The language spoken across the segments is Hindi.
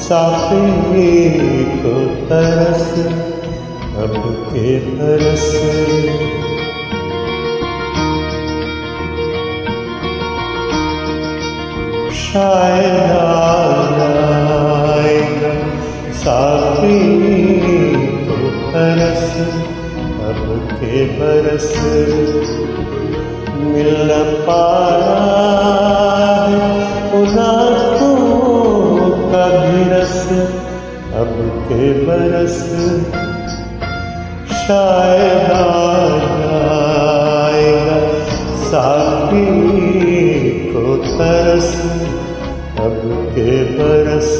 साफी को तरस अब के बरस। शायद आएगा साफी को तरस अब के बरस। मिल न पाया उन आँखों का भी रस अब के बरस। शायद आएगा साफी को तरस अब के बरस।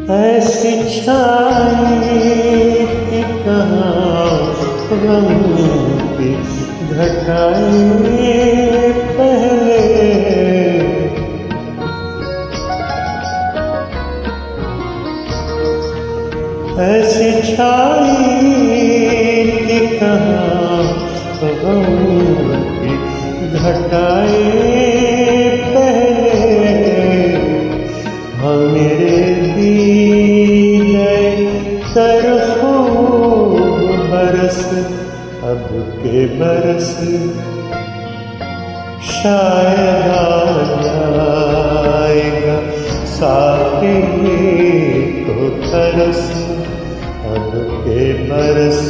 ऐसी छाई कि कहाँ गम की घटाई पहले। ऐसी छाई कि कहाँ गम की घटाई पहले। हाँ मेरे तरफों बरस अब के बरस। शायद आएगा साफी को तरस अब के बरस।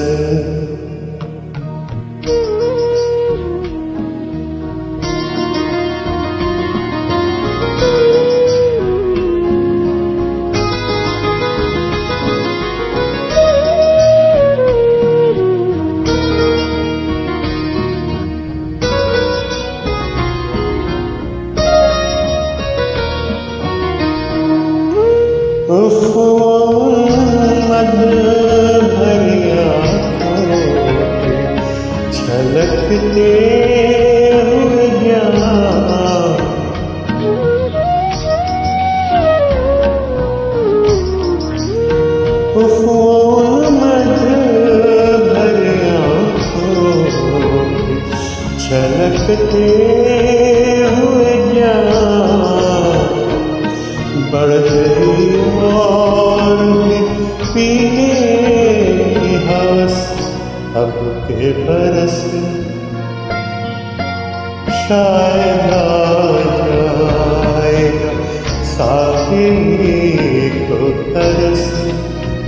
मद भरिया छलकते हुए ज्ञान। मद भरिया छलकते हुए ज्ञान। बढ़ गई और पीने की हवस अब के बरस। शायद आएगा साफी को तरस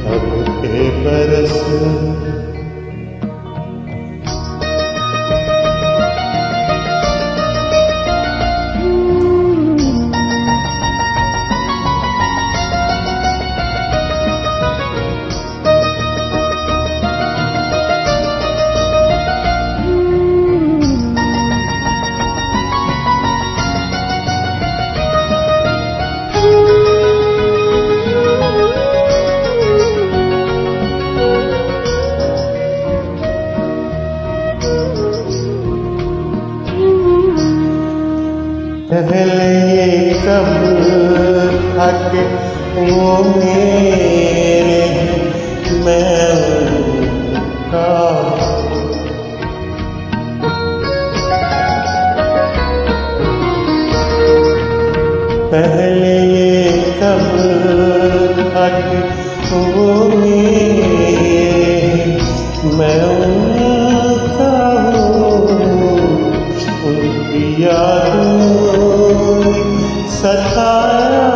अब के बरस। पहले ये कब था कि वो मेरे मैं उनका। पहले ये कब था कि वो मेरे मैं उनका हूँ। उनकी यादों सताया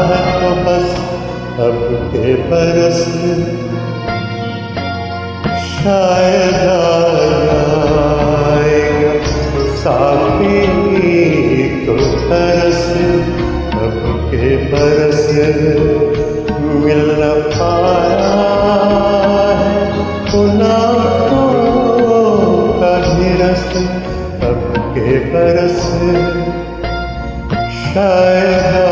है तो बस अब के बरस। शायद आएगा साफी को तरस अब के बरस। मिल न पाया है उन आँखों का भी रस अब के बरस शायद